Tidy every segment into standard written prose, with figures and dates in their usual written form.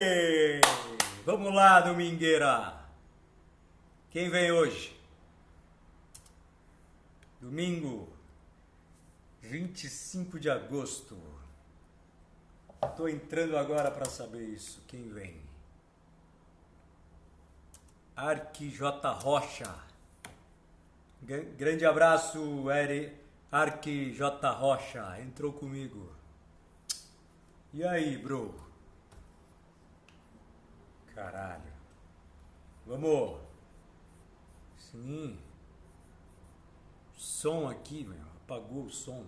Ei, vamos lá, domingueira. Quem vem hoje? Domingo, 25 de agosto. Tô entrando agora para saber isso. Quem vem? Arqui J. Rocha. Grande abraço, Arqui J. Rocha. Entrou comigo. E aí, bro? Caralho. Vamos. Sim. Som aqui, meu. Apagou o som.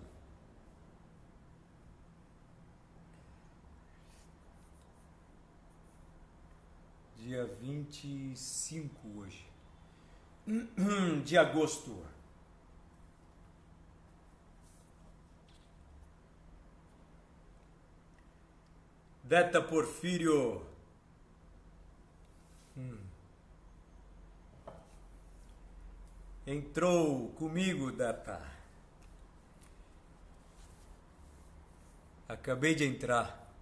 Dia 25 hoje. De agosto. Deta Porfírio. Entrou comigo, Deta. Acabei de entrar.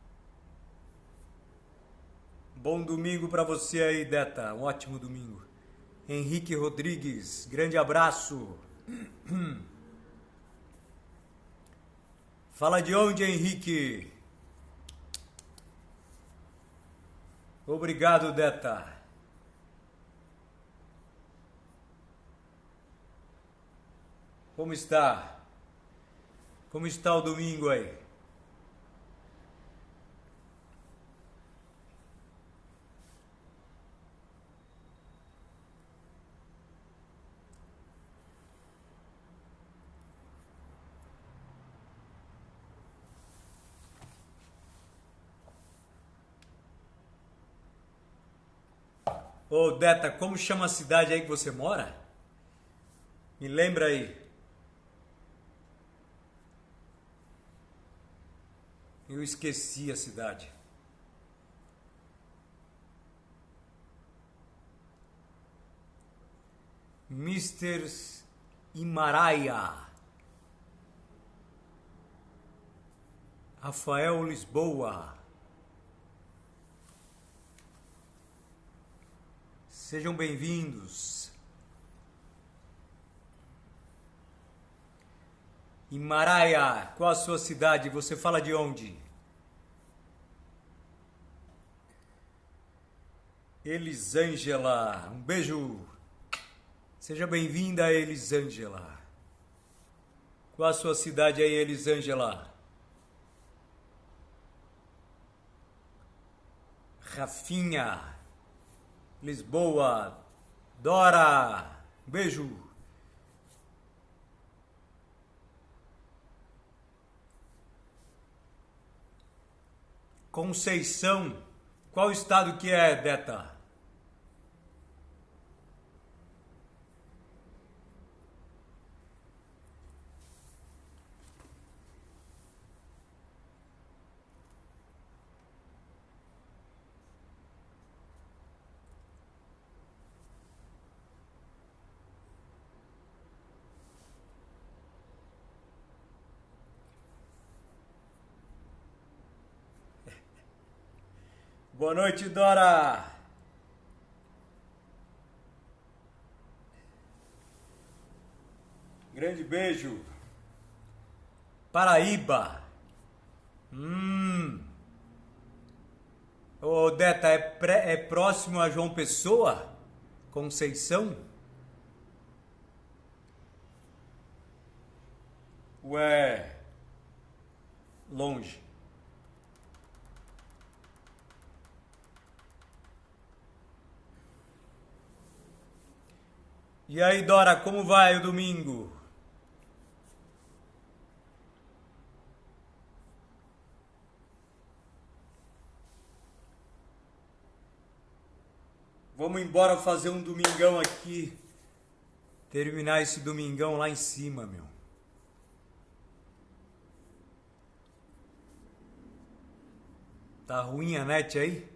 Bom domingo para você aí, Deta. Um ótimo domingo. Henrique Rodrigues, grande abraço. Fala de onde, Henrique? Obrigado, Deta. Como está? Como está o domingo aí? Ô, Deta, como chama a cidade aí que você mora? Me lembra aí. Eu esqueci a cidade. Mister Himaraia. Rafael Lisboa. Sejam bem-vindos. Himaraia, qual a sua cidade? Você fala de onde? Elisângela, um beijo. Seja bem-vinda, Elisângela. Qual a sua cidade aí, Elisângela? Rafinha, Lisboa, Dora, um beijo. Conceição, qual estado que é, Deta? Boa noite, Dora. Grande beijo. Paraíba. Ô, Deta, é próximo a João Pessoa? Conceição? Ué, longe. E aí, Dora, como vai o domingo? Vamos embora fazer um domingão aqui. Terminar esse domingão lá em cima, meu. Tá ruim a net aí?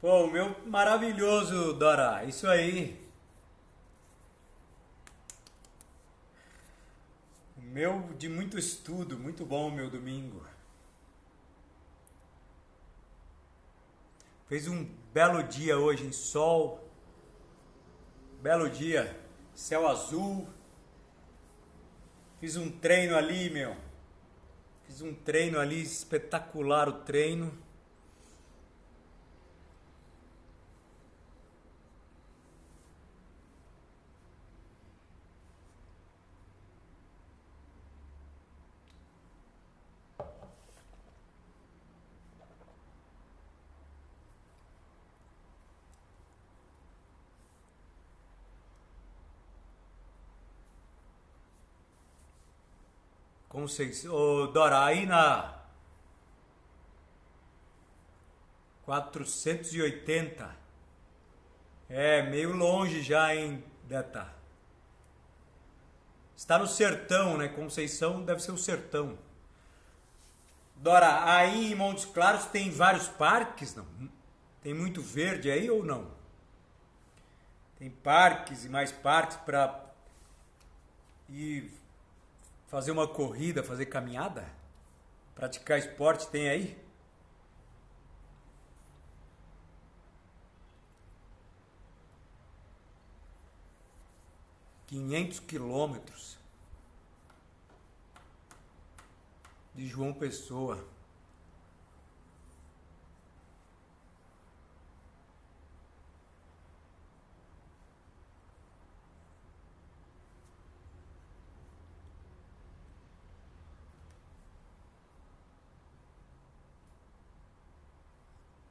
Pô, o meu maravilhoso, Dora. Isso aí. O meu de muito estudo, muito bom meu domingo. Fez um belo dia hoje em sol, belo dia, céu azul. Fiz um treino ali, meu. Fiz um treino ali, espetacular o treino. Conceição, ô, Dora, aí na 480. É, meio longe já, hein, Deta? Está no sertão, né? Conceição deve ser o sertão. Dora, aí em Montes Claros tem vários parques, não? Tem muito verde aí ou não? Tem parques e mais parques para ir fazer uma corrida, fazer caminhada? Praticar esporte tem aí? 500 quilômetros de João Pessoa.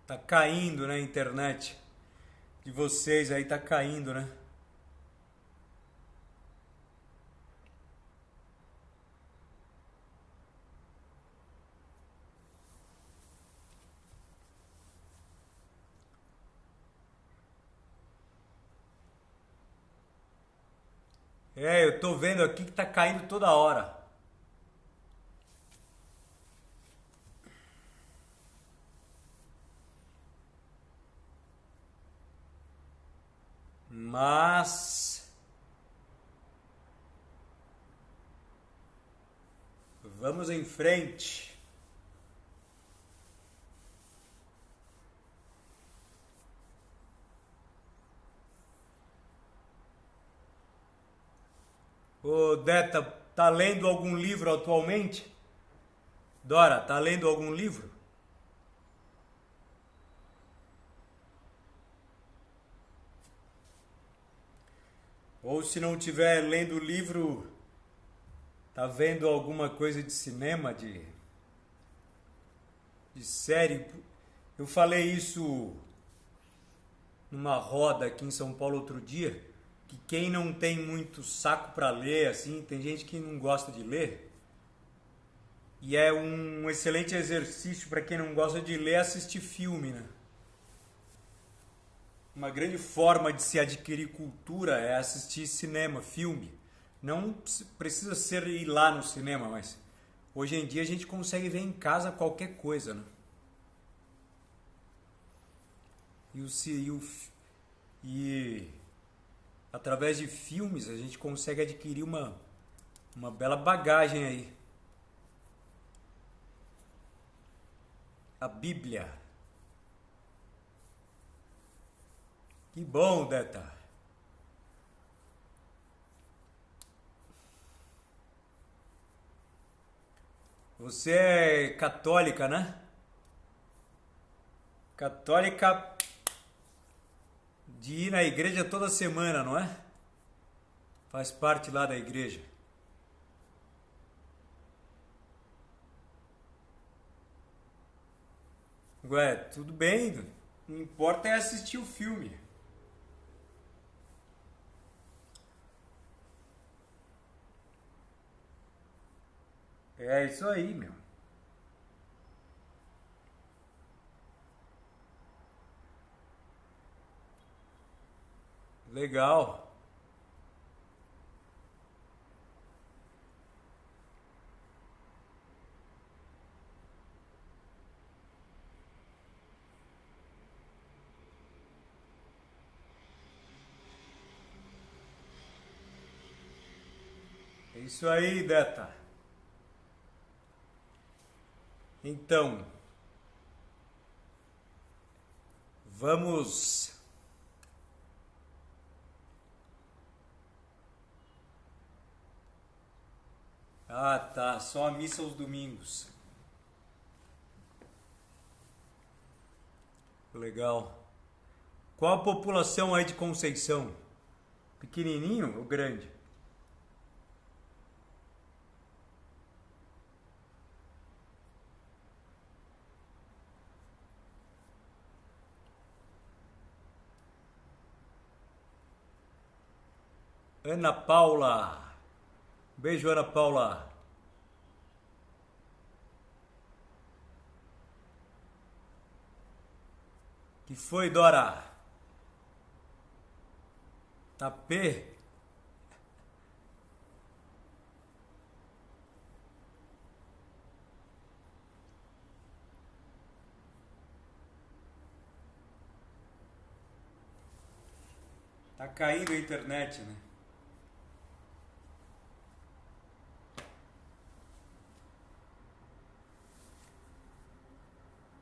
Tá caindo, né, a internet de vocês aí tá caindo, né? É, eu tô vendo aqui que tá caindo toda hora. Mas vamos em frente. Ô, Deta, tá lendo algum livro atualmente? Dora, tá lendo algum livro? Ou se não tiver lendo livro, tá vendo alguma coisa de cinema, de série? Eu falei isso numa roda aqui em São Paulo outro dia, que quem não tem muito saco para ler, assim, tem gente que não gosta de ler, e é um excelente exercício para quem não gosta de ler assistir filme, né? Uma grande forma de se adquirir cultura é assistir cinema, filme. Não precisa ser ir lá no cinema, mas hoje em dia a gente consegue ver em casa qualquer coisa, né? E, e através de filmes a gente consegue adquirir uma bela bagagem aí. A Bíblia. Que bom, Deta. Você é católica, né? Católica de ir na igreja toda semana, não é? Faz parte lá da igreja. Ué, tudo bem. Não importa é assistir o filme. É isso aí, meu. Legal. É isso aí, Deta. Então, vamos... Ah, tá. Só a missa aos domingos. Legal. Qual a população aí de Conceição? Pequenininho ou grande? Ana Paula. Beijo, Ana Paula. Que foi, Dora? Tá P? Tá caindo a internet, né?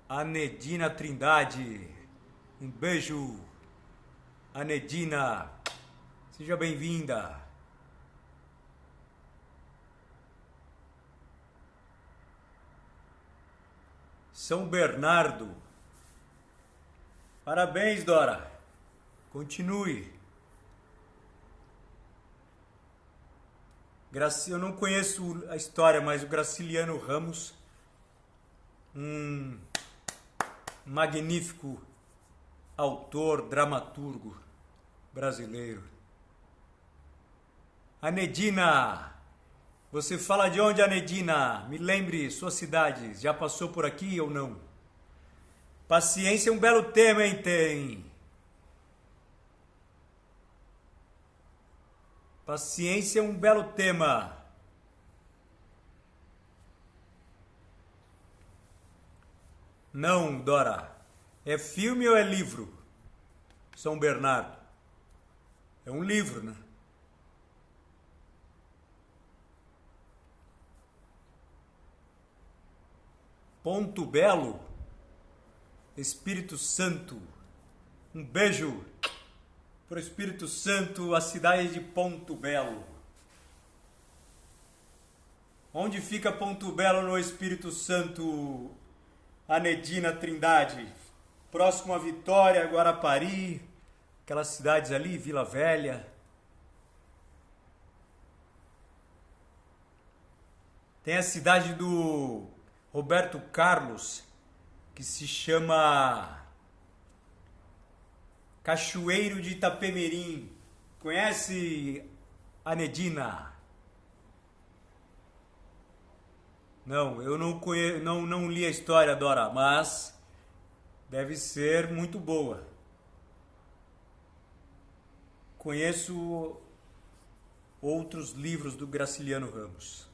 Anedina Trindade. Um beijo. Anedina. Seja bem-vinda. São Bernardo. Parabéns, Dora. Continue. Eu não conheço a história, mas o Graciliano Ramos, um magnífico autor, dramaturgo brasileiro. Anedina, você fala de onde, Anedina? Me lembre sua cidade, já passou por aqui ou não? Paciência é um belo tema, hein, tem? Paciência é um belo tema. Não, Dora. É filme ou é livro? São Bernardo. É um livro, né? Ponto Belo. Espírito Santo. Um beijo para o Espírito Santo, a cidade de Ponto Belo. Onde fica Ponto Belo no Espírito Santo, Anedina Trindade? Próximo a Vitória, Guarapari, aquelas cidades ali, Vila Velha. Tem a cidade do Roberto Carlos, que se chama Cachoeiro de Itapemirim. Conhece, Anedina? Não, eu não conheço, não li a história, Dora, mas deve ser muito boa. Conheço outros livros do Graciliano Ramos.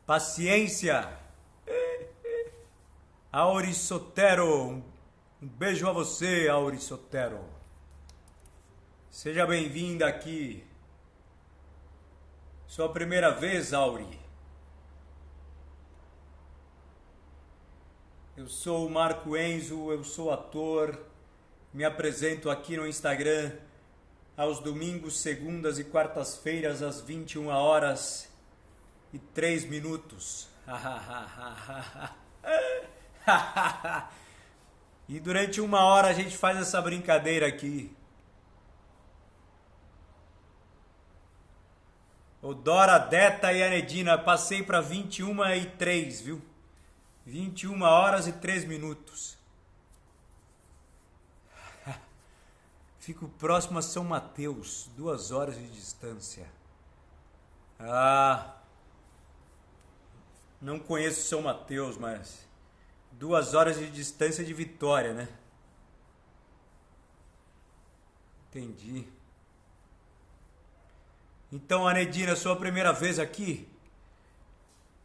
Paciência. Auri Sotero. Um beijo a você, Auri Sotero. Seja bem-vinda aqui. Sua primeira vez, Auri. Eu sou o Marco Enzo, eu sou ator. Me apresento aqui no Instagram aos domingos, segundas e quartas-feiras às 21h03. E durante 1 hora a gente faz essa brincadeira aqui. O Dora, Deta e Anedina, passei para 21h03, viu? 21h03. Fico próximo a São Mateus, 2 horas de distância. Ah, não conheço São Mateus, mas 2 horas de distância de Vitória, né? Entendi. Então, Anedina, sua primeira vez aqui?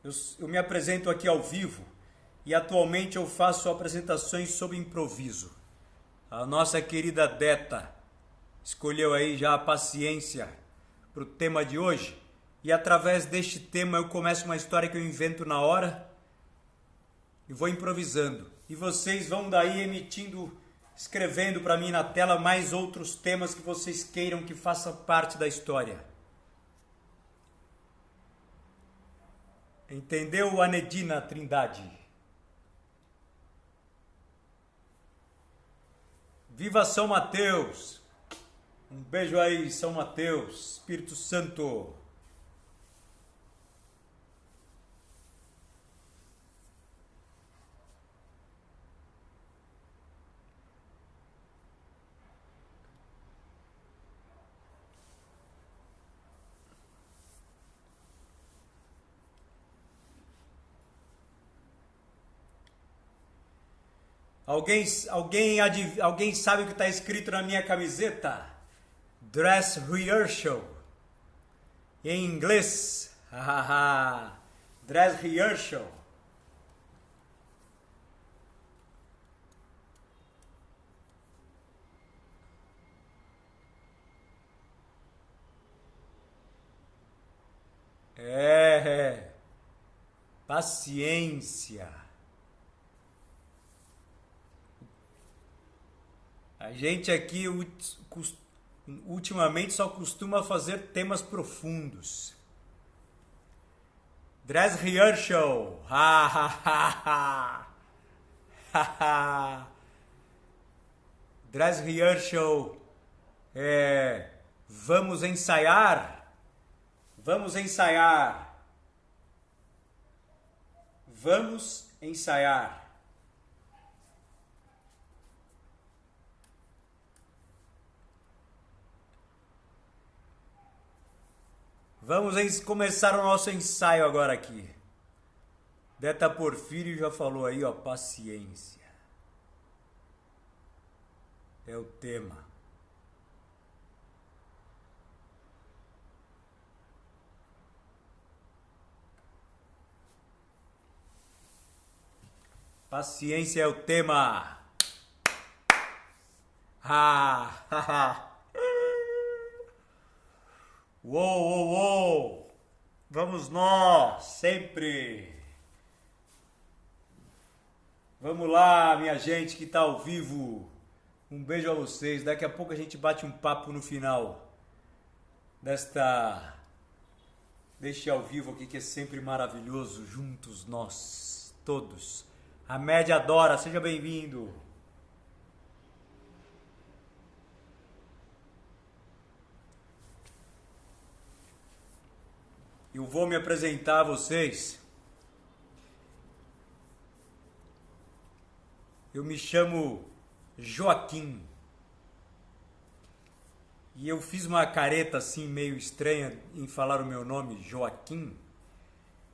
Eu me apresento aqui ao vivo e atualmente eu faço apresentações sobre improviso. A nossa querida Deta escolheu aí já a paciência para o tema de hoje e através deste tema eu começo uma história que eu invento na hora e vou improvisando. E vocês vão daí escrevendo para mim na tela mais outros temas que vocês queiram que façam parte da história. Entendeu, Anedina Trindade? Viva São Mateus! Um beijo aí, São Mateus, Espírito Santo! Alguém sabe o que está escrito na minha camiseta? Dress rehearsal. Em inglês. Dress rehearsal. Paciência. A gente aqui ultimamente só costuma fazer temas profundos. Dress rehearsal. Dress rehearsal. Vamos ensaiar. Vamos ensaiar. Vamos ensaiar. Vamos começar o nosso ensaio agora aqui. Deta Porfírio já falou aí, ó, paciência. É o tema. Paciência é o tema. Uou, uou, uou! Vamos nós, sempre! Vamos lá, minha gente que está ao vivo. Um beijo a vocês. Daqui a pouco a gente bate um papo no final deste ao vivo aqui que é sempre maravilhoso. Juntos nós, todos. A média adora. Seja bem-vindo. Eu vou me apresentar a vocês. Eu me chamo Joaquim. E eu fiz uma careta assim meio estranha em falar o meu nome, Joaquim,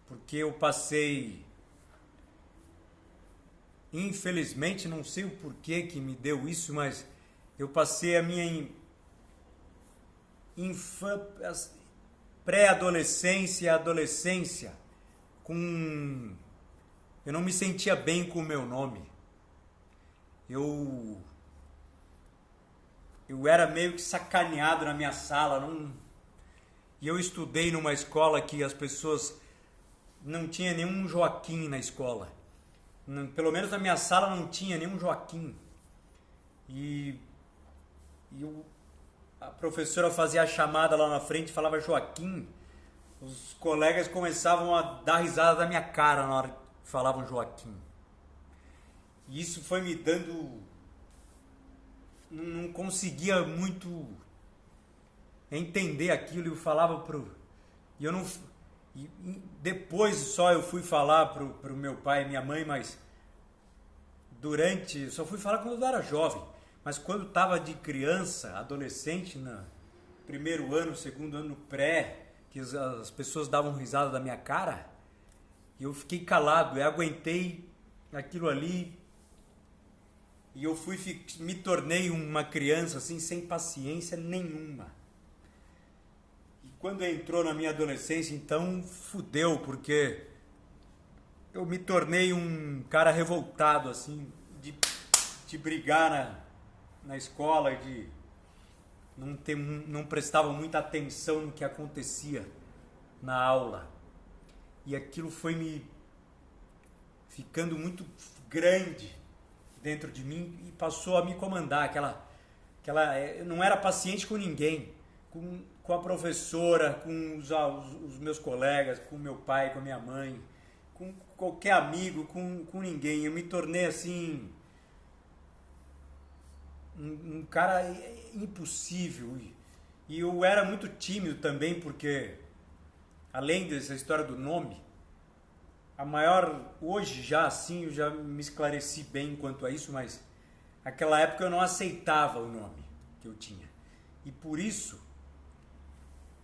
porque eu passei, infelizmente, não sei o porquê que me deu isso, mas eu passei a minha pré-adolescência e adolescência eu não me sentia bem com o meu nome. Eu era meio que sacaneado na minha sala, e eu estudei numa escola que as pessoas não tinha nenhum Joaquim na escola. Pelo menos na minha sala não tinha nenhum Joaquim. A professora fazia a chamada lá na frente, falava Joaquim, os colegas começavam a dar risada da minha cara na hora que falavam Joaquim. E isso foi me dando... Não conseguia muito entender aquilo, eu falava e eu não... depois só eu fui falar pro meu pai e minha mãe, mas só fui falar quando eu era jovem. Mas quando estava de criança, adolescente, no primeiro ano, segundo ano pré, que as pessoas davam risada da minha cara, eu fiquei calado, eu aguentei aquilo ali E eu me tornei uma criança assim sem paciência nenhuma. E quando entrou na minha adolescência, então fudeu, porque eu me tornei um cara revoltado assim, de brigar na escola, de não prestava muita atenção no que acontecia na aula. E aquilo foi me ficando muito grande dentro de mim e passou a me comandar. Eu não era paciente com ninguém, com a professora, com os meus colegas, com meu pai, com a minha mãe, com qualquer amigo, com ninguém. Eu me tornei assim um cara impossível. E eu era muito tímido também, porque além dessa história do nome, hoje já assim, eu já me esclareci bem quanto a isso, mas naquela época eu não aceitava o nome que eu tinha. E por isso,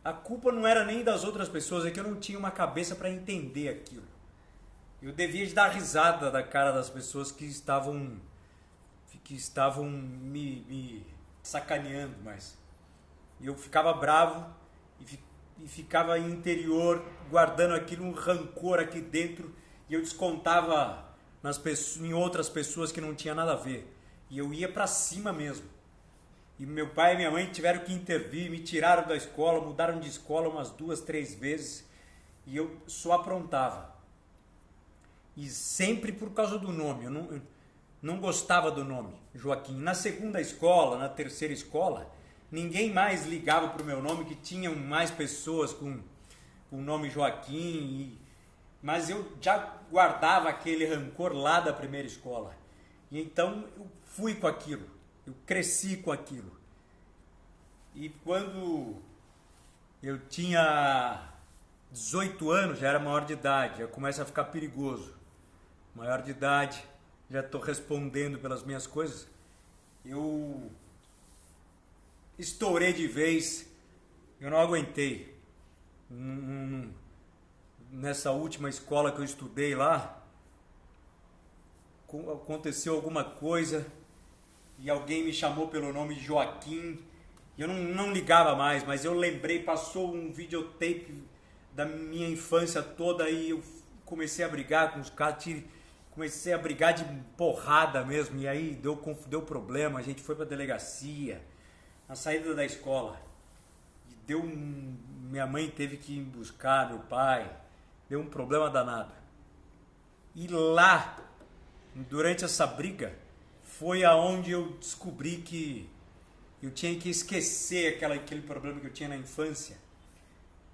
a culpa não era nem das outras pessoas, é que eu não tinha uma cabeça para entender aquilo. Eu devia de dar risada da cara das pessoas que estavam me sacaneando, mas eu ficava bravo e ficava interior guardando aquilo, um rancor aqui dentro, e eu descontava em outras pessoas que não tinha nada a ver, e eu ia pra cima mesmo. E meu pai e minha mãe tiveram que intervir, me tiraram da escola, mudaram de escola umas 2, 3 vezes, e eu só aprontava. E sempre por causa do nome. Eu não gostava do nome Joaquim. Na segunda escola, na terceira escola, ninguém mais ligava pro meu nome, que tinham mais pessoas com o nome Joaquim. Mas eu já guardava aquele rancor lá da primeira escola. E então eu fui com aquilo. Eu cresci com aquilo. E quando eu tinha 18 anos, já era maior de idade, já começa a ficar perigoso. Maior de idade, já estou respondendo pelas minhas coisas. Eu estourei de vez, eu não aguentei. Nessa última escola que eu estudei lá, aconteceu alguma coisa e alguém me chamou pelo nome de Joaquim. Eu não ligava mais, mas eu lembrei, passou um videotape da minha infância toda e eu comecei a brigar com os caras, comecei a brigar de porrada mesmo, e aí deu problema, a gente foi pra delegacia, na saída da escola, e minha mãe teve que ir buscar meu pai, deu um problema danado. E lá, durante essa briga, foi aonde eu descobri que eu tinha que esquecer aquele problema que eu tinha na infância.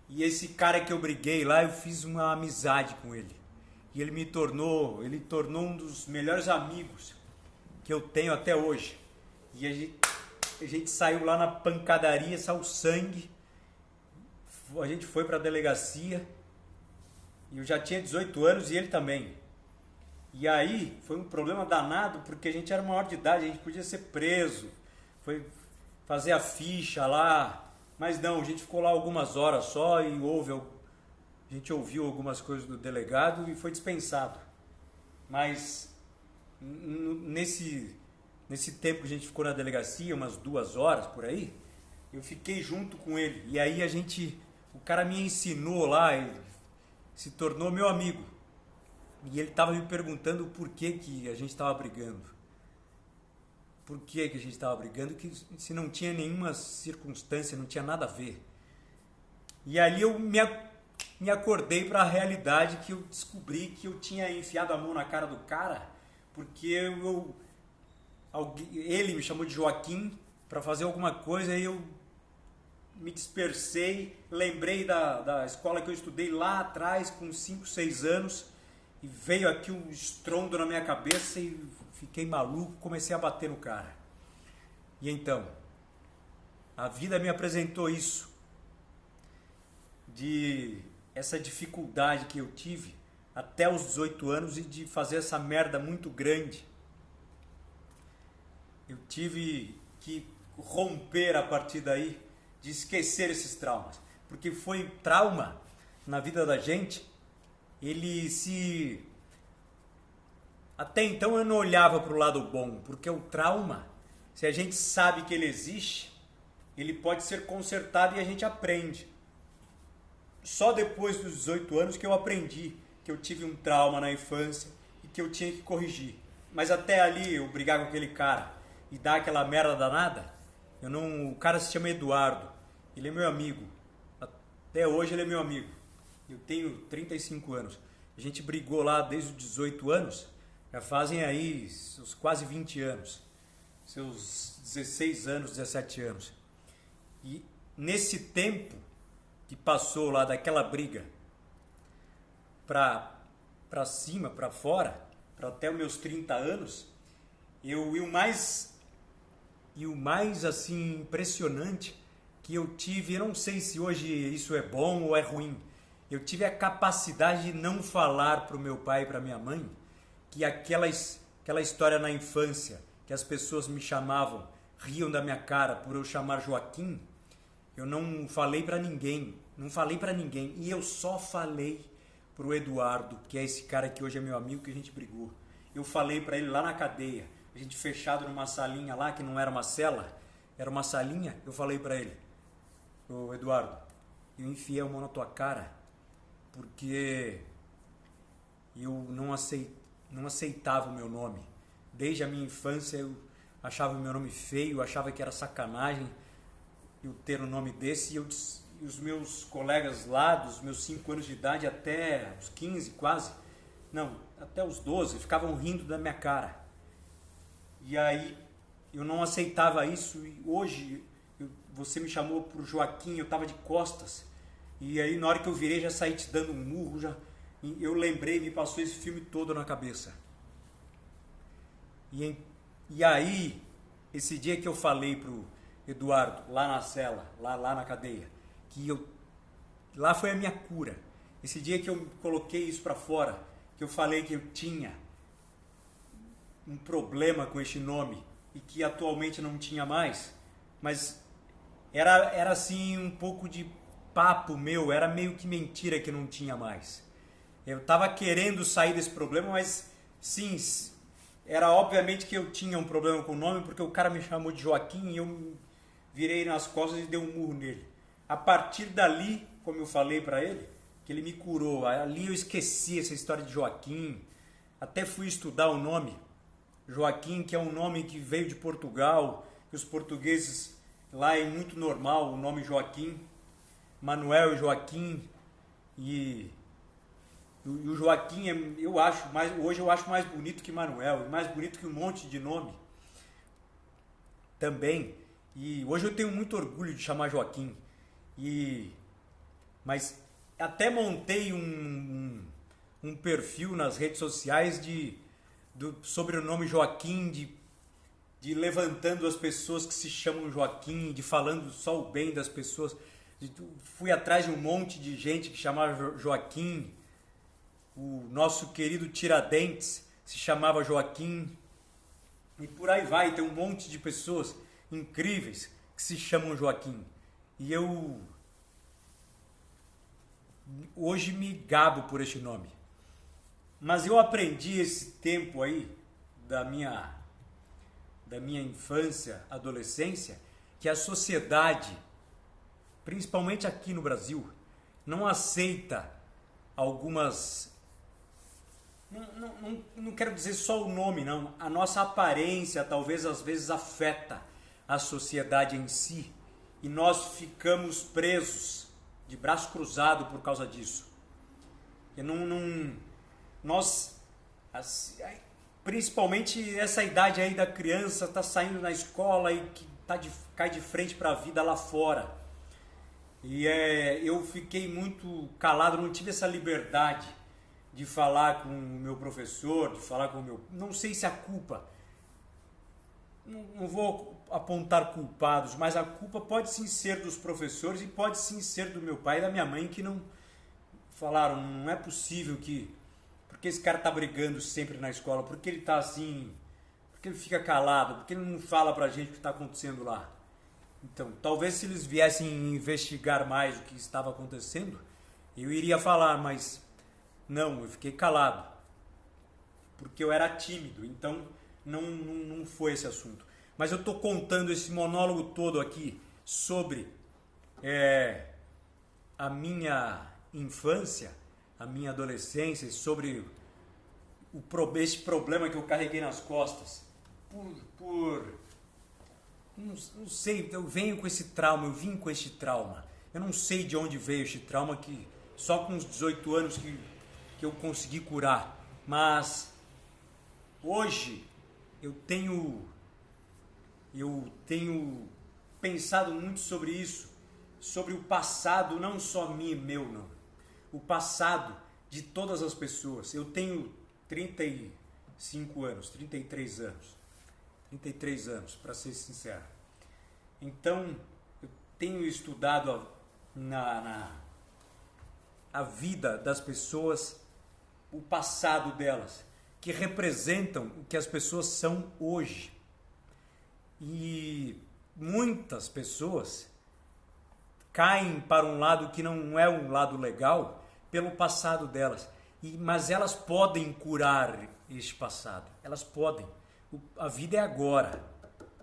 E esse cara que eu briguei lá, eu fiz uma amizade com ele. E ele tornou um dos melhores amigos que eu tenho até hoje. E a gente saiu lá na pancadaria, saiu sangue. A gente foi pra delegacia. E eu já tinha 18 anos e ele também. E aí foi um problema danado, porque a gente era maior de idade, a gente podia ser preso. Foi fazer a ficha lá. Mas não, a gente ficou lá algumas horas só e a gente ouviu algumas coisas do delegado e foi dispensado. Mas nesse tempo que a gente ficou na delegacia, umas 2 horas por aí, eu fiquei junto com ele. E aí o cara me ensinou lá, ele se tornou meu amigo. E ele estava me perguntando por que a gente estava brigando. Por que a gente estava brigando, que se não tinha nenhuma circunstância, não tinha nada a ver. E ali eu me acordei para a realidade, que eu descobri que eu tinha enfiado a mão na cara do cara, porque ele me chamou de Joaquim para fazer alguma coisa e eu me dispersei, lembrei da escola que eu estudei lá atrás, com 5, 6 anos, e veio aqui um estrondo na minha cabeça e fiquei maluco, comecei a bater no cara. E então, a vida me apresentou isso, de essa dificuldade que eu tive até os 18 anos e de fazer essa merda muito grande. Eu tive que romper a partir daí, de esquecer esses traumas, porque foi trauma na vida da gente, ele Até então eu não olhava para o lado bom, porque o trauma, se a gente sabe que ele existe, ele pode ser consertado e a gente aprende. Só depois dos 18 anos que eu aprendi que eu tive um trauma na infância e que eu tinha que corrigir. Mas até ali, eu brigar com aquele cara e dar aquela merda danada, eu não, o cara se chama Eduardo, ele é meu amigo. Até hoje ele é meu amigo. Eu tenho 35 anos. A gente brigou lá desde os 18 anos, já fazem aí seus quase 20 anos. Seus 16 anos, 17 anos. E nesse tempo que passou lá daquela briga pra cima, pra fora, para até os meus 30 anos, e o mais assim impressionante que eu tive, eu não sei se hoje isso é bom ou é ruim, eu tive a capacidade de não falar para o meu pai e para minha mãe que aquela história na infância, que as pessoas me chamavam, riam da minha cara por eu chamar Joaquim, eu não falei para ninguém, e eu só falei pro Eduardo, que é esse cara que hoje é meu amigo, que a gente brigou. Eu falei para ele lá na cadeia, a gente fechado numa salinha lá, que não era uma cela, era uma salinha, eu falei para ele, ô Eduardo, eu enfiei a mão na tua cara, porque eu não aceitava o meu nome. Desde a minha infância eu achava o meu nome feio, achava que era sacanagem eu ter um nome desse, e os meus colegas lá, dos meus 5 anos de idade até os 15 quase, não, até os 12, ficavam rindo da minha cara. E aí eu não aceitava isso, e hoje você me chamou por Joaquim, eu estava de costas, e aí na hora que eu virei já saí te dando um murro, eu lembrei, me passou esse filme todo na cabeça. E aí, esse dia que eu falei pro Eduardo, lá na cela, lá na cadeia, lá foi a minha cura. Esse dia que eu coloquei isso para fora, que eu falei que eu tinha um problema com este nome e que atualmente não tinha mais, mas era assim um pouco de papo meu, era meio que mentira que não tinha mais. Eu estava querendo sair desse problema, mas sim, era obviamente que eu tinha um problema com o nome, porque o cara me chamou de Joaquim e eu virei nas costas e dei um murro nele. A partir dali, como eu falei para ele, que ele me curou, ali eu esqueci essa história de Joaquim, até fui estudar o nome. Joaquim, que é um nome que veio de Portugal, que os portugueses, lá é muito normal o nome Joaquim, Manuel e Joaquim, e o Joaquim, hoje eu acho mais bonito que Manuel, mais bonito que um monte de nome também. E hoje eu tenho muito orgulho de chamar Joaquim. Mas até montei um perfil nas redes sociais sobre o nome Joaquim, de levantando as pessoas que se chamam Joaquim, de falando só o bem das pessoas. Fui atrás de um monte de gente que chamava Joaquim. O nosso querido Tiradentes se chamava Joaquim. E por aí vai, tem um monte de pessoas incríveis que se chamam Joaquim. E eu hoje me gabo por este nome. Mas eu aprendi esse tempo aí da minha infância, adolescência, que a sociedade, principalmente aqui no Brasil, não aceita algumas... Não quero dizer só o nome, não. A nossa aparência talvez às vezes afeta a sociedade em si e nós ficamos presos de braço cruzado por causa disso. Principalmente essa idade aí da criança, tá saindo na escola e que cai de frente para a vida lá fora. E eu fiquei muito calado, não tive essa liberdade de falar com o meu professor, de falar com o meu... Não sei se a culpa... Não vou apontar culpados, mas a culpa pode sim ser dos professores e pode sim ser do meu pai e da minha mãe, que não falaram, não é possível que... Porque esse cara tá brigando sempre na escola, porque ele tá assim... Porque ele fica calado, porque ele não fala pra gente o que está acontecendo lá. Então, talvez se eles viessem investigar mais o que estava acontecendo, eu iria falar, mas... Não, eu fiquei calado. porque eu era tímido, então não foi esse assunto. Mas eu estou contando esse monólogo todo aqui sobre a minha infância, a minha adolescência, sobre esse problema que eu carreguei nas costas. Não sei, eu vim com esse trauma. Eu não sei de onde veio esse trauma, que só com os 18 anos que eu consegui curar. Mas hoje eu tenho pensado muito sobre isso, sobre o passado, não só meu, não. O passado de todas as pessoas. Eu tenho 35 anos, 33 anos, para ser sincero. Então, eu tenho estudado a vida das pessoas, o passado delas, que representam o que as pessoas são hoje. E muitas pessoas caem para um lado que não é um lado legal pelo passado delas. Mas elas podem curar este passado. Elas podem. A vida é agora.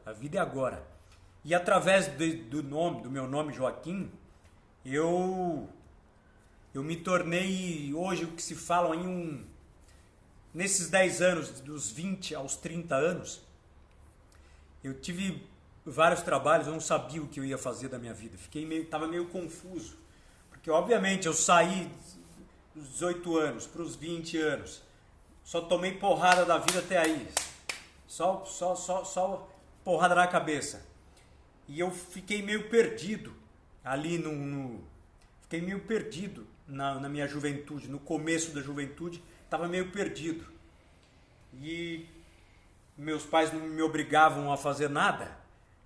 A vida é agora. E através do meu nome Joaquim, eu me tornei hoje o que se fala nesses 10 anos, dos 20 aos 30 anos, eu tive vários trabalhos, eu não sabia o que eu ia fazer da minha vida. Estava meio confuso. Porque obviamente eu saí dos 18 anos para os 20 anos. Só tomei porrada da vida até aí. Só porrada na cabeça. E eu fiquei meio perdido ali fiquei meio perdido na minha juventude, no começo da juventude, estava meio perdido. E meus pais não me obrigavam a fazer nada.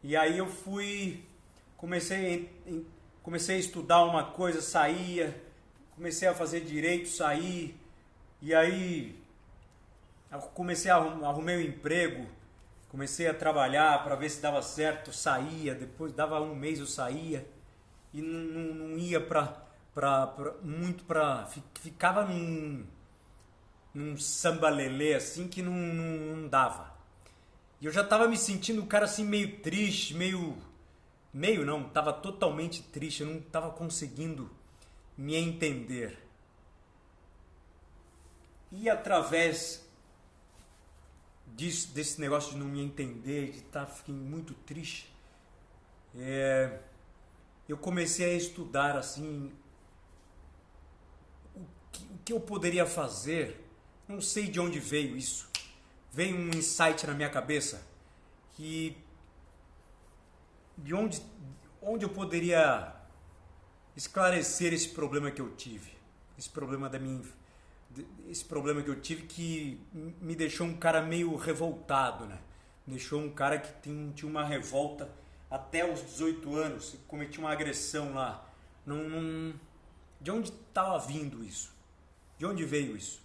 E aí eu comecei a estudar uma coisa, saía, comecei a fazer direito, saí, e aí arrumei um emprego, comecei a trabalhar para ver se dava certo, saía, depois dava um mês eu saía, e não ia ficava num sambalelê assim que não dava. E eu já estava me sentindo um cara assim meio triste, estava totalmente triste, eu não estava conseguindo me entender. E através desse negócio de não me entender, de estar ficando muito triste, eu comecei a estudar assim o que eu poderia fazer. Não sei de onde veio isso. Veio um insight na minha cabeça que de onde eu poderia esclarecer esse problema que eu tive, esse problema que eu tive que me deixou um cara meio revoltado, né? Me deixou um cara que tinha uma revolta até os 18 anos, cometi uma agressão lá. De onde estava vindo isso? De onde veio isso?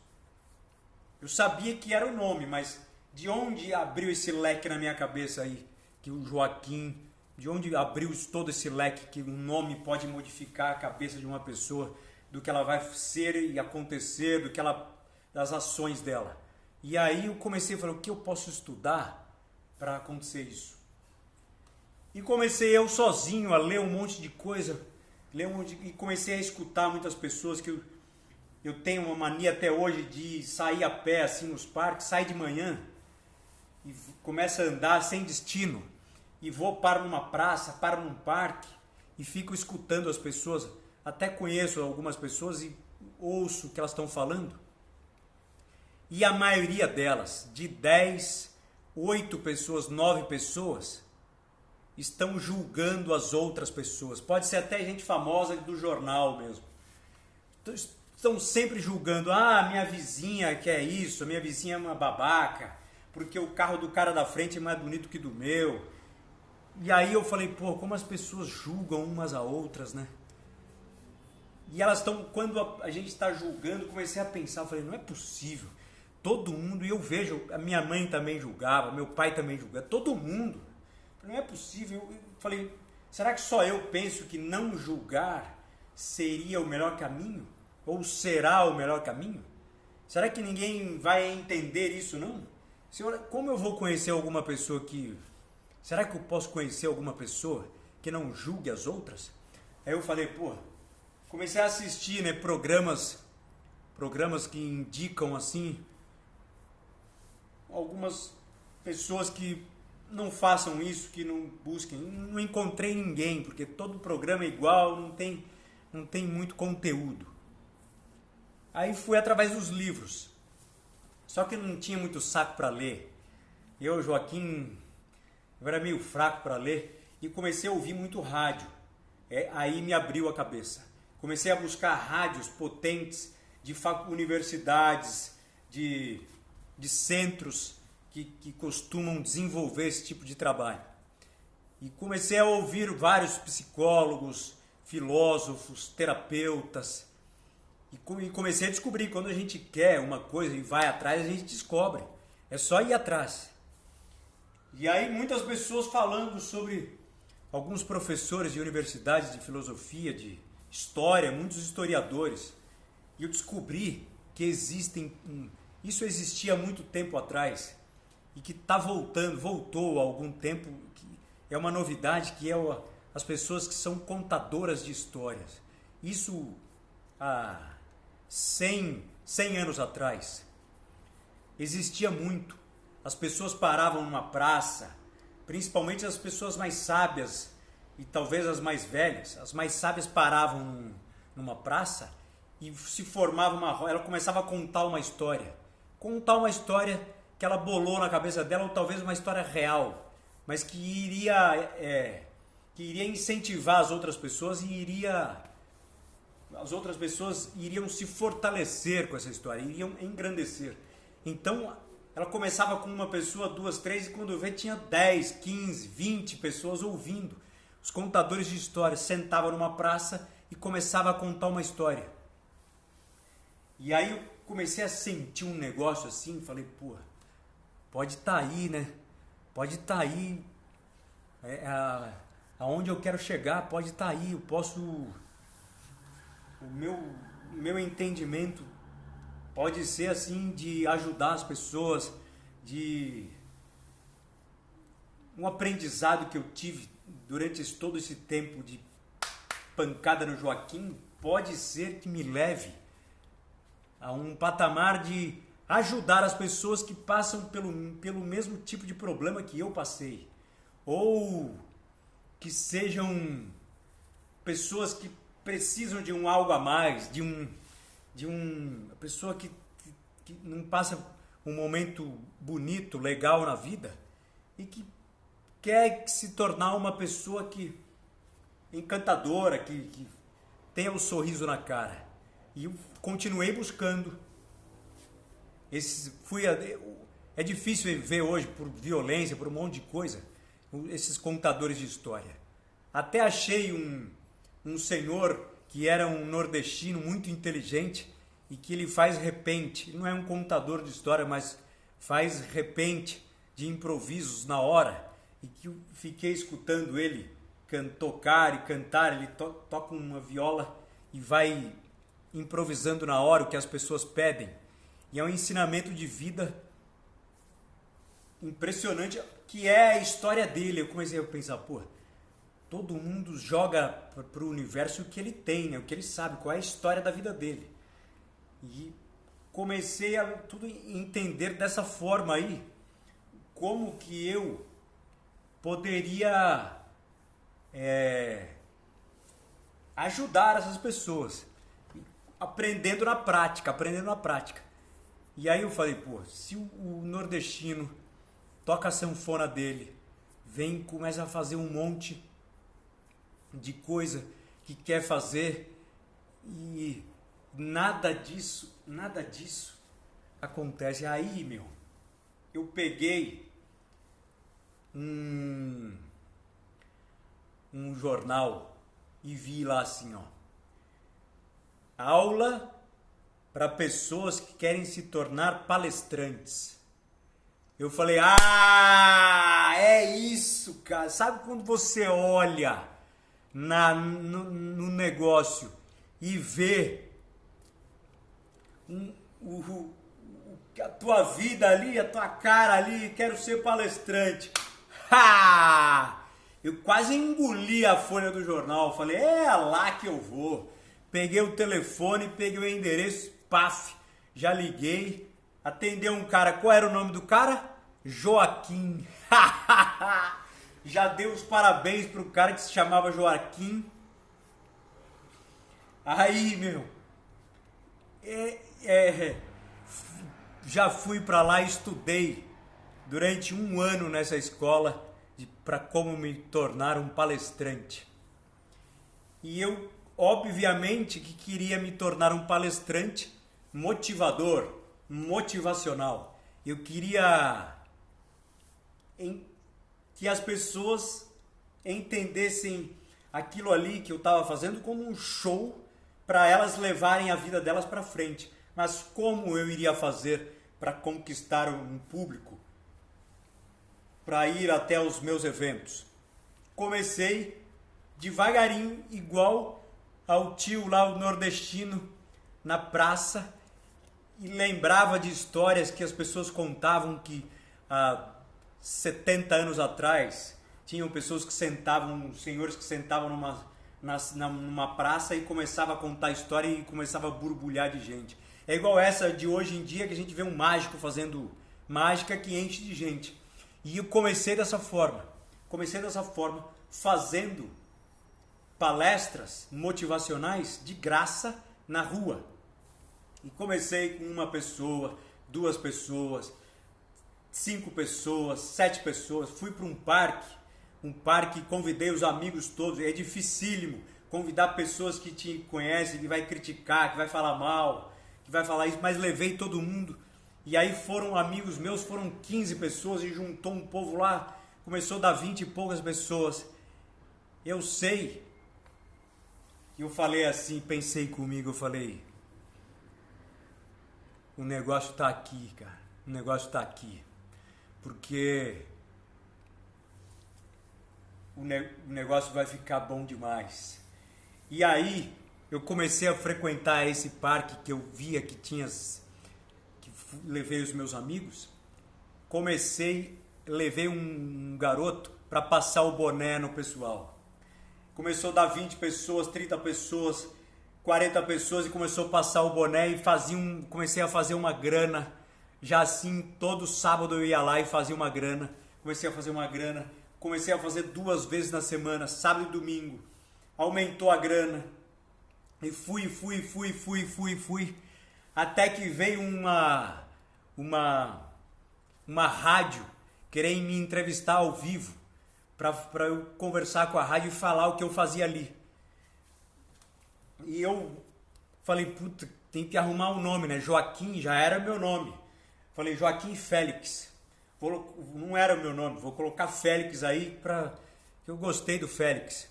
Eu sabia que era o nome, mas de onde abriu esse leque na minha cabeça aí? Que o Joaquim, de onde abriu todo esse leque que um nome pode modificar a cabeça de uma pessoa, do que ela vai ser e acontecer, das ações dela. E aí eu comecei a falar, o que eu posso estudar para acontecer isso? E comecei eu sozinho a ler um monte de coisa, e comecei a escutar muitas pessoas que eu tenho uma mania até hoje de sair a pé assim nos parques, sair de manhã e começo a andar sem destino e paro numa praça, paro num parque e fico escutando as pessoas, até conheço algumas pessoas e ouço o que elas estão falando. E a maioria delas, de 10, 8 pessoas, 9 pessoas, estão julgando as outras pessoas. Pode ser até gente famosa do jornal mesmo. Estão sempre julgando, minha vizinha quer isso, minha vizinha é uma babaca, porque o carro do cara da frente é mais bonito que do meu. E aí eu falei, como as pessoas julgam umas a outras, né? E elas estão, quando a gente está julgando, comecei a pensar, eu falei, não é possível. Todo mundo, e eu vejo, a minha mãe também julgava, meu pai também julgava, todo mundo. Não é possível. Eu falei, será que só eu penso que não julgar seria o melhor caminho? Ou será o melhor caminho? Será que ninguém vai entender isso, não? Senhora, como eu vou conhecer alguma pessoa que... Será que eu posso conhecer alguma pessoa que não julgue as outras? Aí eu falei, pô, comecei a assistir, né, programas que indicam, assim, algumas pessoas que não façam isso, que não busquem. Não encontrei ninguém, porque todo programa é igual, não tem muito conteúdo. Aí fui através dos livros. Só que eu não tinha muito saco para ler. Eu, Joaquim, eu era meio fraco para ler e comecei a ouvir muito rádio. Aí me abriu a cabeça. Comecei a buscar rádios potentes de universidades, de centros que costumam desenvolver esse tipo de trabalho. E comecei a ouvir vários psicólogos, filósofos, terapeutas. E comecei a descobrir, quando a gente quer uma coisa e vai atrás, a gente descobre. É só ir atrás. E aí muitas pessoas falando sobre alguns professores de universidades de filosofia, de história, muitos historiadores. E eu descobri que isso existia há muito tempo atrás e que voltou há algum tempo, que é uma novidade, que é as pessoas que são contadoras de histórias. Isso há 100 anos atrás existia muito. As pessoas paravam numa praça, principalmente as pessoas mais sábias e talvez as mais velhas. As mais sábias paravam numa praça e se formava uma roda. Ela começava a contar uma história. Contar uma história que ela bolou na cabeça dela, ou talvez uma história real, mas que iria incentivar as outras pessoas e as outras pessoas iriam se fortalecer com essa história, iriam engrandecer. Então, ela começava com uma pessoa, duas, três, e quando vê tinha 10, 15, 20 pessoas ouvindo. Os contadores de histórias sentavam numa praça e começavam a contar uma história. E aí eu comecei a sentir um negócio assim, falei, pô, pode estar aí, né? Pode estar aí, aonde eu quero chegar, pode estar aí, eu posso... O meu entendimento pode ser assim, de ajudar as pessoas, de um aprendizado que eu tive durante todo esse tempo de pancada no Joaquim, pode ser que me leve a um patamar de ajudar as pessoas que passam pelo mesmo tipo de problema que eu passei, ou que sejam pessoas que precisam de um algo a mais, de uma pessoa que não passa um momento bonito, legal na vida e que quer se tornar uma pessoa encantadora, que tenha um sorriso na cara. E eu continuei buscando. É difícil ver hoje, por violência, por um monte de coisa, esses contadores de história. Até achei um senhor que era um nordestino muito inteligente e que ele faz repente. Ele não é um contador de história, mas faz repente de improvisos na hora. E que eu fiquei escutando ele tocar e cantar. Ele toca uma viola e vai improvisando na hora o que as pessoas pedem. E é um ensinamento de vida impressionante, que é a história dele. Eu comecei a pensar, pô, todo mundo joga para o universo o que ele tem, né? O que ele sabe, qual é a história da vida dele. E comecei a tudo entender dessa forma aí, como que eu poderia ajudar essas pessoas, aprendendo na prática. E aí eu falei, pô, se o nordestino toca a sanfona dele, vem, começa a fazer um monte de coisa que quer fazer e nada disso acontece. Aí, meu, eu peguei um jornal e vi lá assim, ó, aula para pessoas que querem se tornar palestrantes. Eu falei, é isso, cara. Sabe quando você olha no negócio e vê a tua vida ali, a tua cara ali, quero ser palestrante. Ha! Eu quase engoli a folha do jornal, falei, é lá que eu vou. Peguei o telefone, peguei o endereço, paf, já liguei, atendeu um cara, qual era o nome do cara? Joaquim. Já dei os parabéns pro cara que se chamava Joaquim. Aí, meu, já fui pra lá e estudei durante um ano nessa escola para como me tornar um palestrante. E eu, obviamente, que queria me tornar um palestrante motivador, motivacional. Eu queria que as pessoas entendessem aquilo ali que eu estava fazendo como um show para elas levarem a vida delas para frente. Mas como eu iria fazer para conquistar um público, para ir até os meus eventos? Comecei devagarinho, igual ao tio lá, o nordestino, na praça, e lembrava de histórias que as pessoas contavam que há 70 anos atrás tinham pessoas que sentavam, senhores que sentavam numa praça e começava a contar história e começava a borbulhar de gente. É igual essa de hoje em dia que a gente vê um mágico fazendo mágica que enche de gente. E eu comecei dessa forma fazendo palestras motivacionais de graça na rua. E comecei com uma pessoa, 2 pessoas, 5 pessoas, 7 pessoas. Fui para um parque, convidei os amigos todos. É dificílimo convidar pessoas que te conhecem, que vai criticar, que vai falar mal, que vai falar isso, mas levei todo mundo. E aí foram amigos meus, foram 15 pessoas e juntou um povo lá, começou a dar 20 e poucas pessoas. Eu sei, eu falei assim, pensei comigo, eu falei, o negócio tá aqui, cara, o negócio tá aqui, porque o negócio vai ficar bom demais. E aí eu comecei a frequentar esse parque que eu via que tinha... Levei os meus amigos, levei um garoto para passar o boné no pessoal. Começou a dar 20 pessoas, 30 pessoas, 40 pessoas e começou a passar o boné e comecei a fazer uma grana. Já assim, todo sábado eu ia lá e fazia uma grana. Comecei a fazer 2 vezes na semana, sábado e domingo. Aumentou a grana. E fui. Até que veio uma rádio querer me entrevistar ao vivo para eu conversar com a rádio e falar o que eu fazia ali. E eu falei, puta, tem que arrumar um nome, né? Joaquim já era meu nome. Falei, Joaquim Félix. Não era meu nome, vou colocar Félix aí eu gostei do Félix.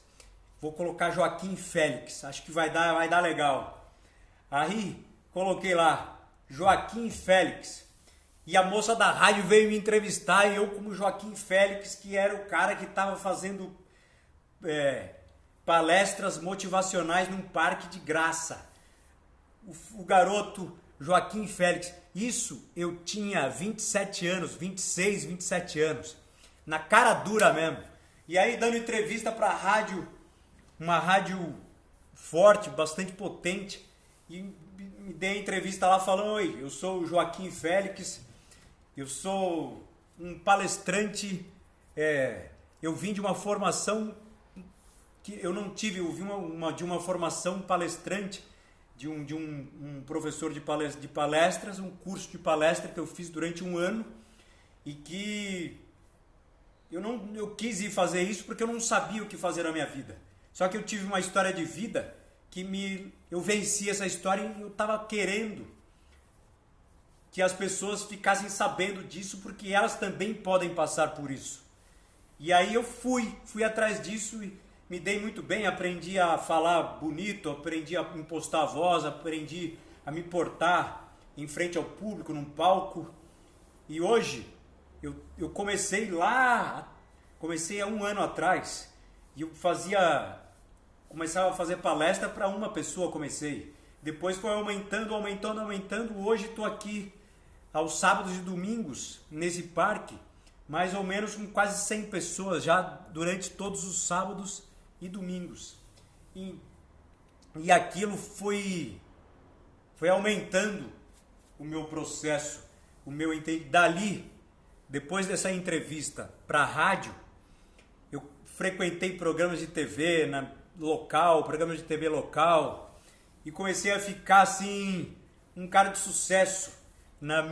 Vou colocar Joaquim Félix, acho que vai dar legal. Aí coloquei lá, Joaquim Félix. E a moça da rádio veio me entrevistar e eu como Joaquim Félix, que era o cara que estava fazendo palestras motivacionais num parque de graça. O garoto Joaquim Félix. Isso eu tinha 27 anos, 26, 27 anos. Na cara dura mesmo. E aí dando entrevista para rádio, uma rádio forte, bastante potente. E me dei entrevista lá falando, oi, eu sou o Joaquim Félix, eu sou um palestrante, eu vim de uma formação que eu não tive, eu vim de uma formação palestrante, de um professor de palestras, um curso de palestra que eu fiz durante um ano e que eu quis ir fazer isso porque eu não sabia o que fazer na minha vida. Só que eu tive uma história de vida eu venci essa história e eu estava querendo que as pessoas ficassem sabendo disso porque elas também podem passar por isso. E aí eu fui atrás disso e me dei muito bem, aprendi a falar bonito, aprendi a impostar a voz, aprendi a me portar em frente ao público, num palco. E hoje, eu comecei há um ano atrás, e eu começava a fazer palestra para uma pessoa, depois foi aumentando, hoje estou aqui aos sábados e domingos nesse parque, mais ou menos com quase 100 pessoas já durante todos os sábados e domingos. E aquilo foi aumentando o meu processo, o meu entendimento. Dali, depois dessa entrevista para a rádio, eu frequentei programas de TV programas de TV local, e comecei a ficar assim, um cara de sucesso no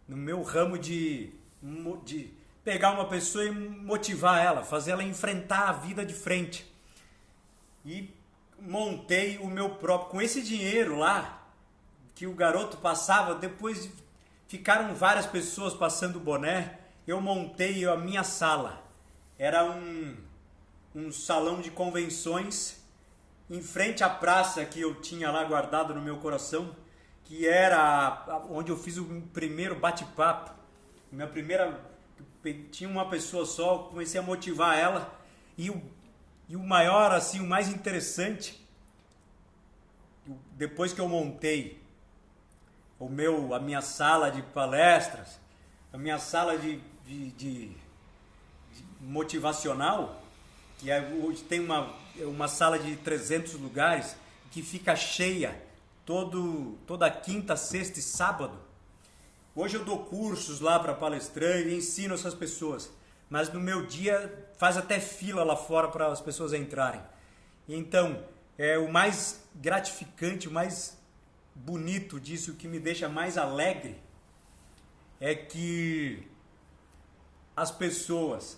meu ramo de pegar uma pessoa e motivar ela, fazer ela enfrentar a vida de frente. E montei o meu próprio, com esse dinheiro lá que o garoto passava, depois ficaram várias pessoas passando boné, eu montei a minha sala. Era um salão de convenções em frente à praça que eu tinha lá guardado no meu coração, que era onde eu fiz o primeiro bate-papo. Tinha uma pessoa só, comecei a motivar ela, e o maior, assim, o mais interessante, depois que eu montei a minha sala de palestras, a minha sala de motivacional, que hoje tem uma sala de 300 lugares, que fica cheia toda quinta, sexta e sábado. Hoje eu dou cursos lá para palestrantes e ensino essas pessoas, mas no meu dia faz até fila lá fora para as pessoas entrarem. Então, o mais gratificante, o mais bonito disso, o que me deixa mais alegre, é que as pessoas,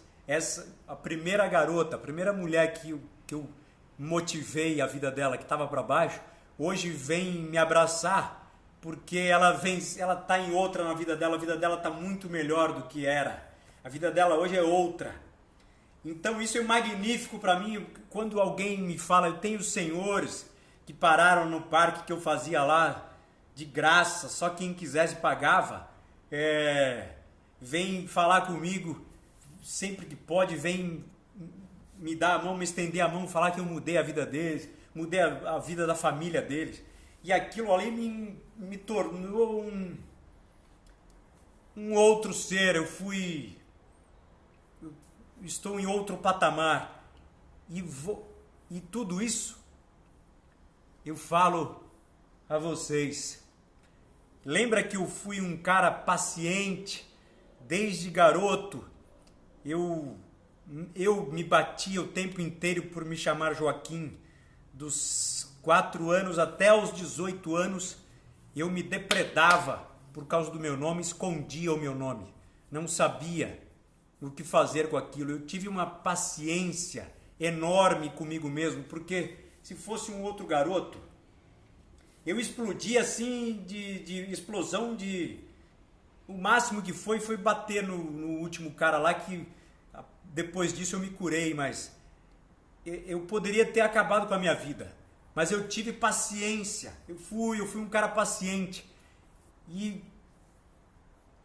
a primeira garota, a primeira mulher que eu motivei a vida dela, que estava para baixo, hoje vem me abraçar, porque ela está em outra na vida dela, a vida dela está muito melhor do que era. A vida dela hoje é outra. Então isso é magnífico para mim, quando alguém me fala, eu tenho senhores que pararam no parque que eu fazia lá, de graça, só quem quisesse pagava, vem falar comigo, sempre que pode, vem me dar a mão, me estender a mão, falar que eu mudei a vida deles, mudei a vida da família deles. E aquilo ali me tornou um outro ser. Estou em outro patamar. E tudo isso eu falo a vocês. Lembra que eu fui um cara paciente desde garoto? Eu me batia o tempo inteiro por me chamar Joaquim. Dos 4 anos até os 18 anos, eu me depredava por causa do meu nome, escondia o meu nome. Não sabia o que fazer com aquilo. Eu tive uma paciência enorme comigo mesmo, porque se fosse um outro garoto, eu explodia assim, de explosão de... O máximo que foi bater no último cara lá, que depois disso eu me curei, mas eu poderia ter acabado com a minha vida. Mas eu tive paciência, eu fui um cara paciente. E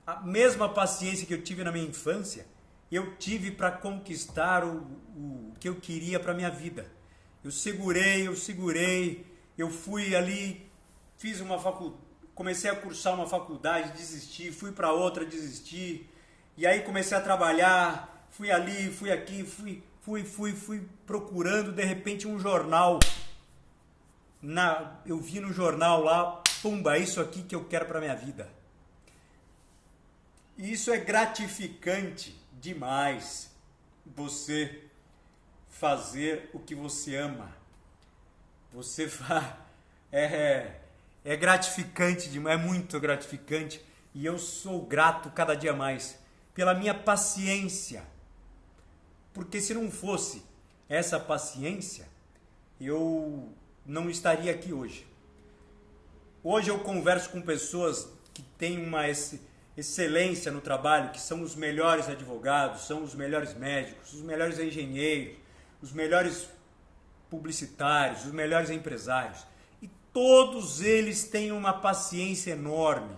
a mesma paciência que eu tive na minha infância, eu tive para conquistar o que eu queria para a minha vida. Eu segurei, eu fui ali, fiz uma faculdade, comecei a cursar uma faculdade, desisti, fui para outra, desisti. E aí comecei a trabalhar, fui ali, fui aqui, fui procurando, de repente um jornal. Eu vi no jornal lá, pumba, é isso aqui que eu quero para minha vida. E isso é gratificante demais, você fazer o que você ama. É gratificante demais, é muito gratificante, e eu sou grato cada dia mais pela minha paciência. Porque se não fosse essa paciência, eu não estaria aqui hoje. Hoje eu converso com pessoas que têm uma excelência no trabalho, que são os melhores advogados, são os melhores médicos, os melhores engenheiros, os melhores publicitários, os melhores empresários. E todos eles têm uma paciência enorme,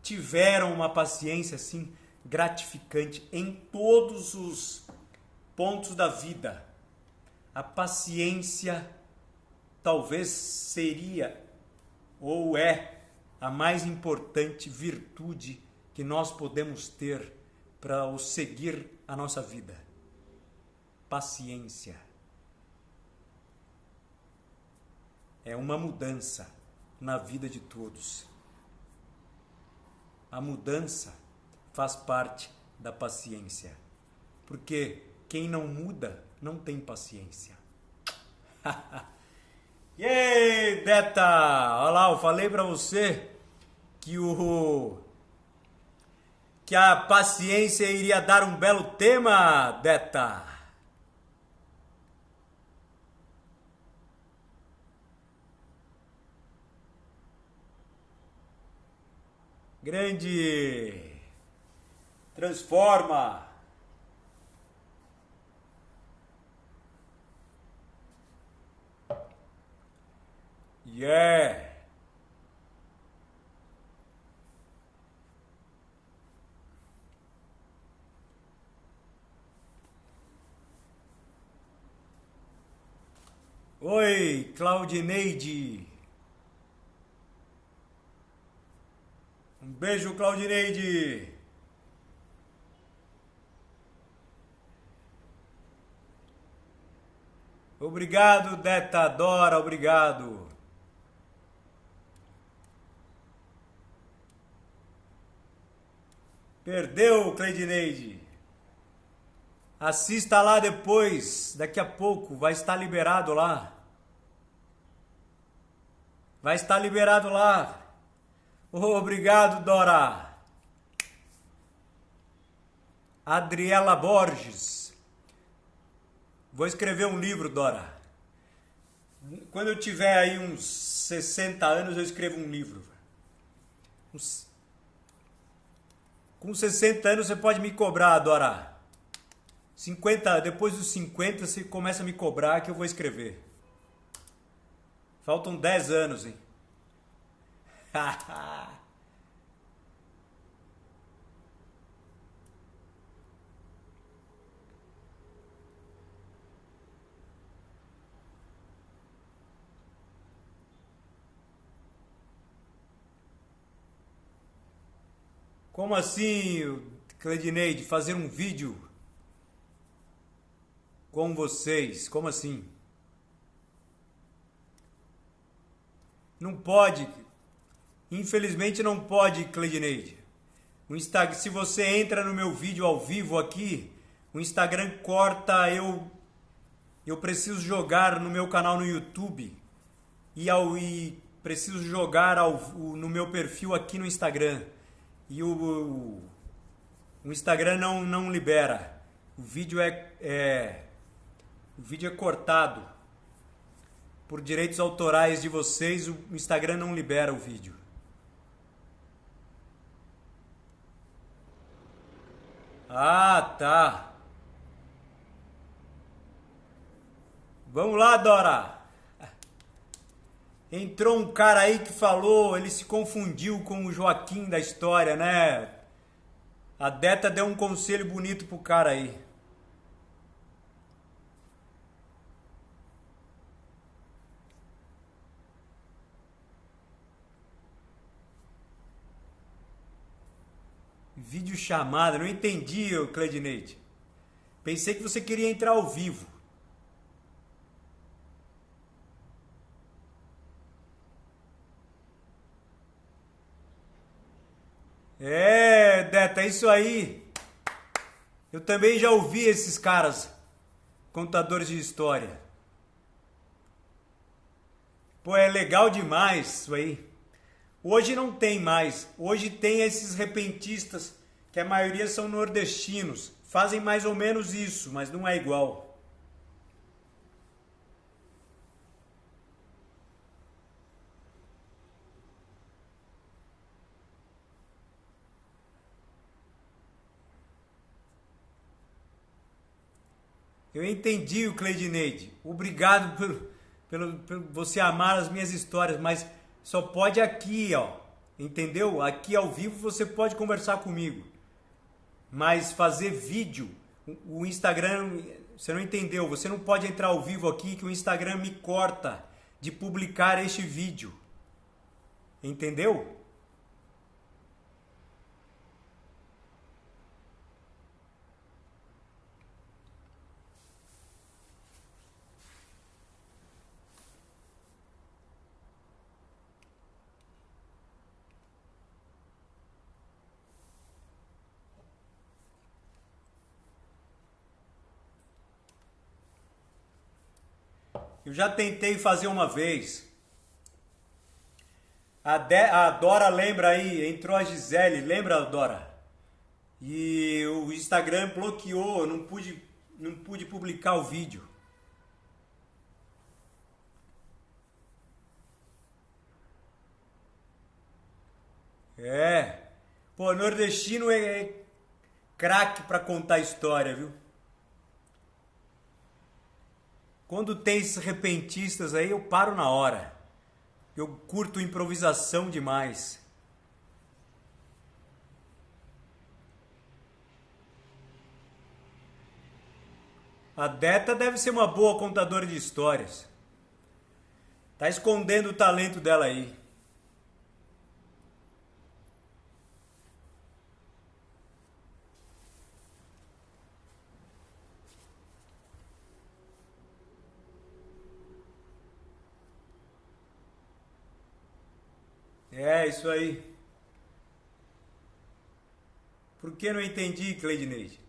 tiveram uma paciência assim gratificante em todos os pontos da vida. A paciência talvez seria ou é a mais importante virtude que nós podemos ter para seguir a nossa vida. Paciência. É uma mudança na vida de todos. A mudança faz parte da paciência. Porque quem não muda não tem paciência. E aí, Deta? Olha lá, eu falei pra você que a paciência iria dar um belo tema, Deta. Grande. Transforma. Yeah. Oi, Claudineide. Um beijo, Claudineide. Obrigado, Deta Dora, obrigado. Perdeu, Cleidineide. Assista lá depois, daqui a pouco, vai estar liberado lá. Vai estar liberado lá. Oh, obrigado, Dora. Adriela Borges. Vou escrever um livro, Dora. Quando eu tiver aí uns 60 anos, eu escrevo um livro. Com 60 anos você pode me cobrar, Dora. 50, depois dos 50 você começa a me cobrar que eu vou escrever. Faltam 10 anos, hein? Como assim, Cleidineide, fazer um vídeo com vocês? Como assim? Não pode. Infelizmente não pode, Cleidineide. O Instagram, se você entra no meu vídeo ao vivo aqui, o Instagram corta eu preciso jogar no meu canal no YouTube e preciso jogar no meu perfil aqui no Instagram. E o Instagram não libera. O vídeo é cortado por direitos autorais de vocês. O Instagram não libera o vídeo. Ah, tá. Vamos lá, Dora. Entrou um cara aí que falou, ele se confundiu com o Joaquim da história, né? A Deta deu um conselho bonito pro cara aí. Vídeo chamada, não entendi, Cleidineide. Pensei que você queria entrar ao vivo. É, Deta, é isso aí. Eu também já ouvi esses caras, contadores de história. Pô, é legal demais isso aí. Hoje não tem mais. Hoje tem esses repentistas, que a maioria são nordestinos. Fazem mais ou menos isso, mas não é igual. Eu entendi o Cleidineide. Obrigado por você amar as minhas histórias, mas só pode aqui, ó. Entendeu? Aqui ao vivo você pode conversar comigo. Mas fazer vídeo, o Instagram, você não entendeu. Você não pode entrar ao vivo aqui que o Instagram me corta de publicar este vídeo. Entendeu? Eu já tentei fazer uma vez. A Dora lembra aí, entrou a Gisele, lembra, Dora? E o Instagram bloqueou, eu não pude publicar o vídeo. É. Pô, nordestino é craque pra contar história, viu? Quando tem esses repentistas aí, eu paro na hora. Eu curto improvisação demais. A Deta deve ser uma boa contadora de histórias. Tá escondendo o talento dela aí. É, isso aí. Por que não entendi, Cleidineide?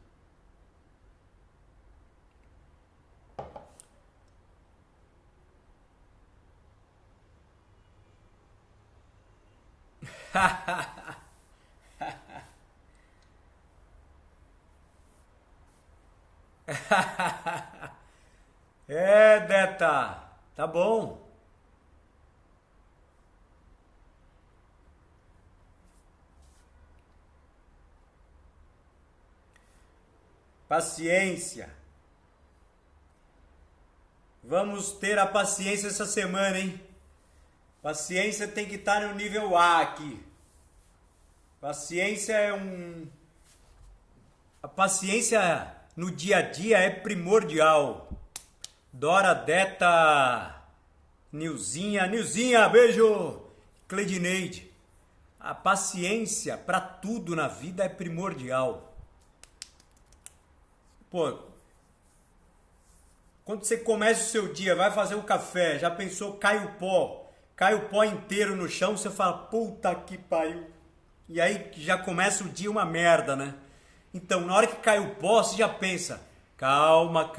É, Deta. Tá bom. Paciência. Vamos ter a paciência essa semana, hein? Paciência tem que estar no nível A aqui. Paciência é um. A paciência no dia a dia é primordial. Dora, Deta, Nilzinha, beijo! Cleidineide. A paciência para tudo na vida é primordial. Pô, quando você começa o seu dia, vai fazer um café, já pensou, cai o pó inteiro no chão, você fala, puta que pariu. E aí já começa o dia uma merda, né? Então, na hora que cai o pó, você já pensa, calma,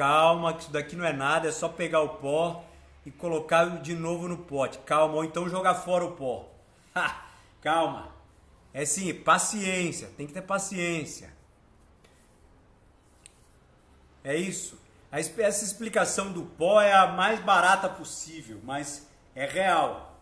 que isso daqui não é nada, é só pegar o pó e colocar de novo no pote. Calma, ou então jogar fora o pó. Calma. É assim, paciência, tem que ter paciência. É isso. Essa explicação do pó é a mais barata possível, mas é real.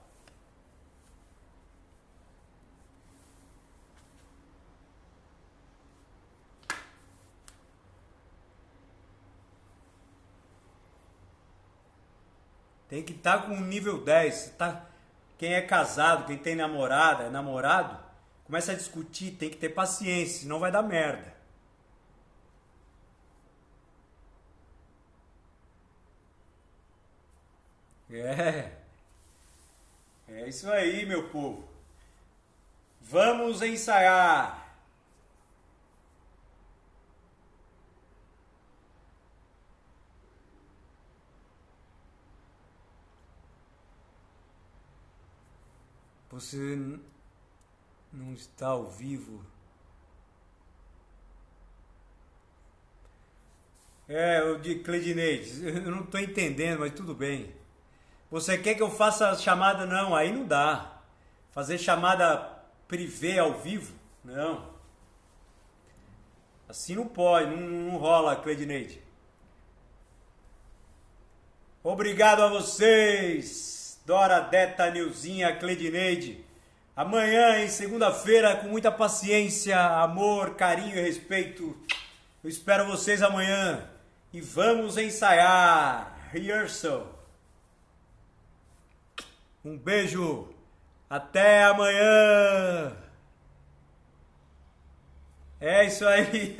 Tem que estar com o nível 10. Quem é casado, quem tem namorada, é namorado, começa a discutir, tem que ter paciência, senão vai dar merda. É, é isso aí, meu povo. Vamos ensaiar. Você não está ao vivo. É, eu de Cleidineide, eu não estou entendendo, mas tudo bem. Você quer que eu faça chamada? Não, aí não dá. Fazer chamada privê ao vivo? Não. Assim não pode, não rola, Cleidineide. Obrigado a vocês, Dora, Deta, Nilzinha, Cleidineide. Amanhã, em segunda-feira, com muita paciência, amor, carinho e respeito. Eu espero vocês amanhã. E vamos ensaiar. Rehearsal. Um beijo. Até amanhã. É isso aí.